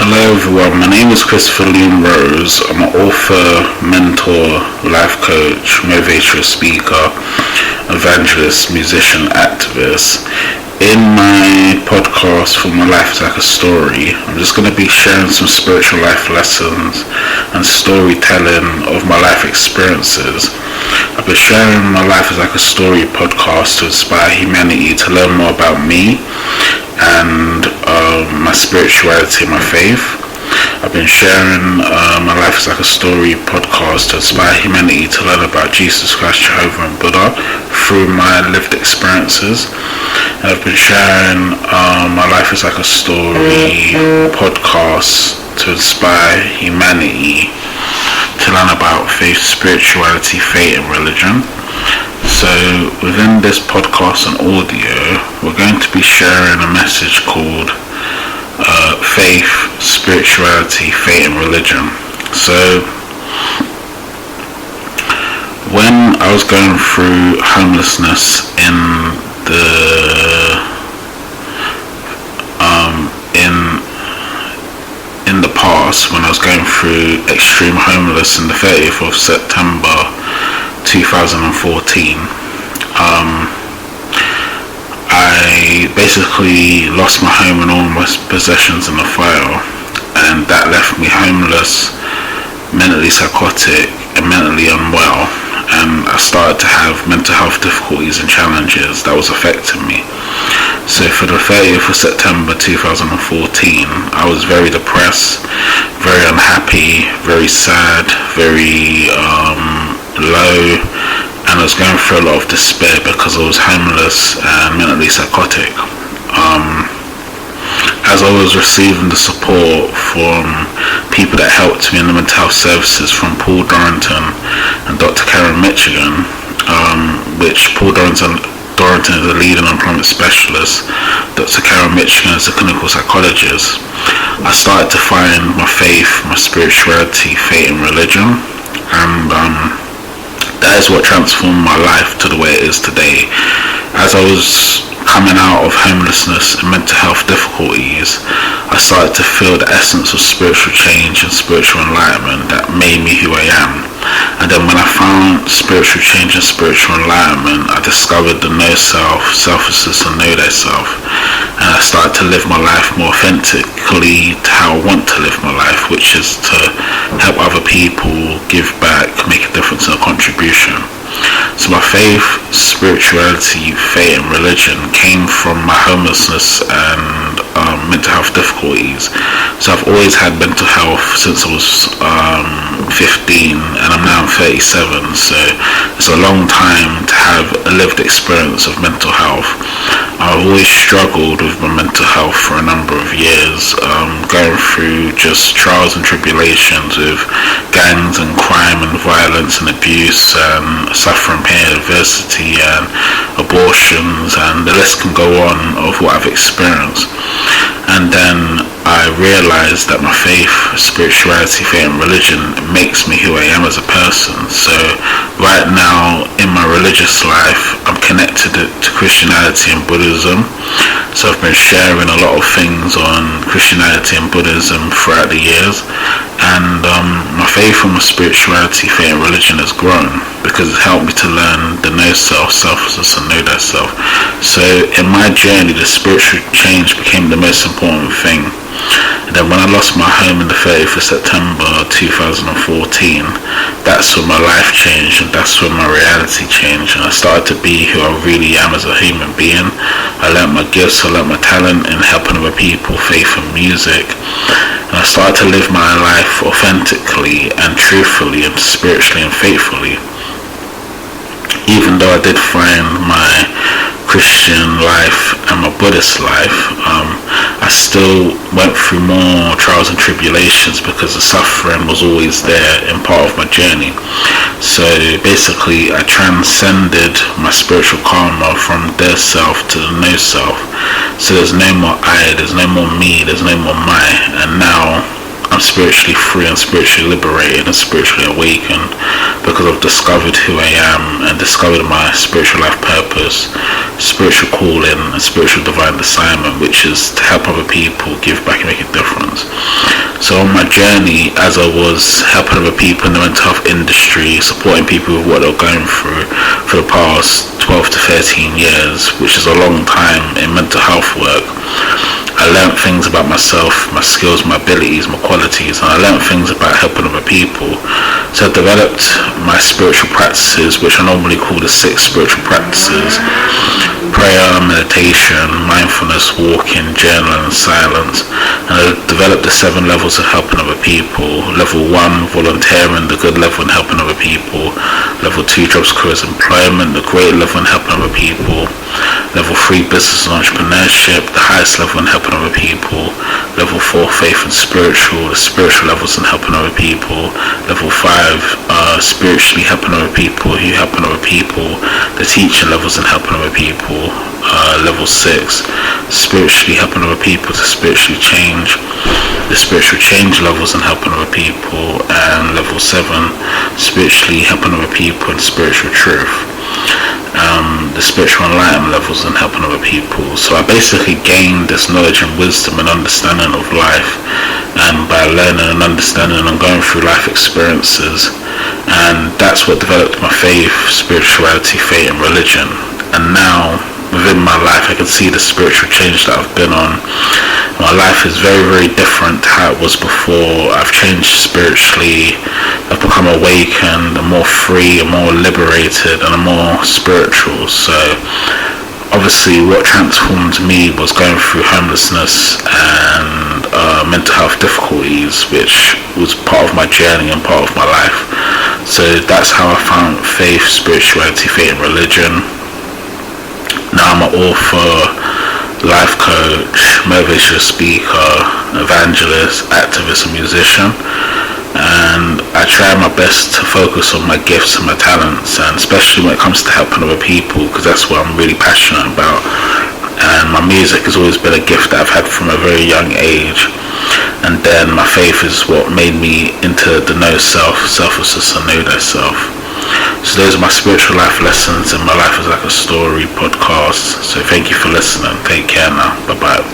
Hello everyone, my name is Christopher Liam Rose. I'm an author, mentor, life coach, motivational speaker, evangelist, musician, activist. In my podcast For My Life is Like a Story, I'm just going to be sharing some spiritual life lessons and storytelling of my life experiences. I've been sharing My Life is Like a Story podcast to inspire humanity to learn more about me and my spirituality and my faith. I've been sharing My Life is Like a Story podcast to inspire humanity to learn about Jesus Christ, Jehovah and Buddha through my lived experiences. And I've been sharing My Life is Like a Story podcast to inspire humanity to learn about faith, spirituality, faith and religion. So within this podcast and audio, we're going to be sharing a message called faith, spirituality, faith and religion. So when I was going through homelessness in the past, when I was going through extreme homelessness in the 30th of September 2014, I basically lost my home and all my possessions in the fire, and that left me homeless, mentally psychotic and mentally unwell, and I started to have mental health difficulties and challenges that was affecting me. So for the 30th of September 2014, I was very depressed, very unhappy, very sad, very low, and I was going through a lot of despair because I was homeless and mentally psychotic. As I was receiving the support from people that helped me in the mental health services from Paul Dorrington and Dr. Karen Michigan, which Paul Dorrington is a leading employment specialist, Dr. Karen Michigan is a clinical psychologist, I started to find my faith, my spirituality, faith and religion, and that is what transformed my life to the way it is today. As I was coming out of homelessness and mental health difficulties, I started to feel the essence of spiritual change and spiritual enlightenment that made me who I am. And then when I found spiritual change and spiritual enlightenment, I discovered the know self, selflessness and know thyself. And I started to live my life more authentically to how I want to live my life, which is to help other people, give back, make a difference and a contribution. So my faith, spirituality, faith and religion came from my homelessness and mental health difficulties. So I've always had mental health since I was 15 and I'm now 37, so it's a long time to have a lived experience of mental health. I've always struggled with my mental health for a number of years, going through just trials and tribulations with gangs and crime and violence and abuse and suffering, pain, adversity and abortions, and the list can go on of what I've experienced. And then I realized that my faith, spirituality, faith and religion makes me who I am as a person. So right now in my religious life, I'm connected to Christianity and Buddhism. So I've been sharing a lot of things on Christianity and Buddhism throughout the years. And my faith and my spirituality, faith and religion has grown because it helped me to learn the know self, selflessness and know thyself. So in my journey, the spiritual change became the most important thing. And then when I lost my home in the 30th of September 2014, that's when my life changed and that's when my reality changed, and I started to be who I really am as a human being. I learned my gifts, I learned my talent in helping other people, faith and music, and I started to live my life authentically and truthfully and spiritually and faithfully. Even though I did find my Christian life and my Buddhist life, I still went through more trials and tribulations because the suffering was always there in part of my journey. So basically I transcended my spiritual karma from their self to the no self. So there's no more I, there's no more me, there's no more my, and now I'm spiritually free and spiritually liberated and spiritually awakened because I've discovered who I am and discovered my spiritual life purpose, spiritual calling and spiritual divine assignment, which is to help other people, give back and make a difference. So on my journey, as I was helping other people in the mental health industry, supporting people with what they're going through for the past 12 to 13 years, which is a long time in mental health work, I learned things about myself, my skills, my abilities, my qualities, and I learned things about helping other people. So I developed my spiritual practices, which I normally call the 6 spiritual practices: prayer, meditation, mindfulness, walking, journaling, and silence. And I developed the 7 levels of helping other people. Level 1, volunteering, the good level in helping other people. Level 2, jobs, careers, employment, the great level in helping other people. Level 3, business and entrepreneurship, the highest level in helping other people. Level 4, faith and spiritual, the spiritual levels in helping other people. Level 5, spiritually helping other people, who helping other people. The teaching levels in helping other people. Level 6, spiritually helping other people to spiritually change. The spiritual change levels in helping other people. And level 7, spiritually helping other people and spiritual truth. The spiritual enlightenment levels and helping other people. So I basically gained this knowledge and wisdom and understanding of life, and by learning and understanding and going through life experiences, and that's what developed my faith, spirituality, faith and religion. And now within my life I can see the spiritual change that I've been on. My life is very, very different to how it was before. I've changed spiritually. I've become awakened, I'm more free, I'm more liberated, and I'm more spiritual. So obviously what transformed me was going through homelessness and mental health difficulties, which was part of my journey and part of my life. So that's how I found faith, spirituality, faith and religion. Now I'm an author, life coach, motivational speaker, evangelist, activist and musician, and I try my best to focus on my gifts and my talents, and especially when it comes to helping other people, because that's what I'm really passionate about. And my music has always been a gift that I've had from a very young age, and then my faith is what made me into the know self, selflessness and know thyself. So those are my spiritual life lessons, and my life is like a story podcast. So thank you for listening. Take care now. Bye bye.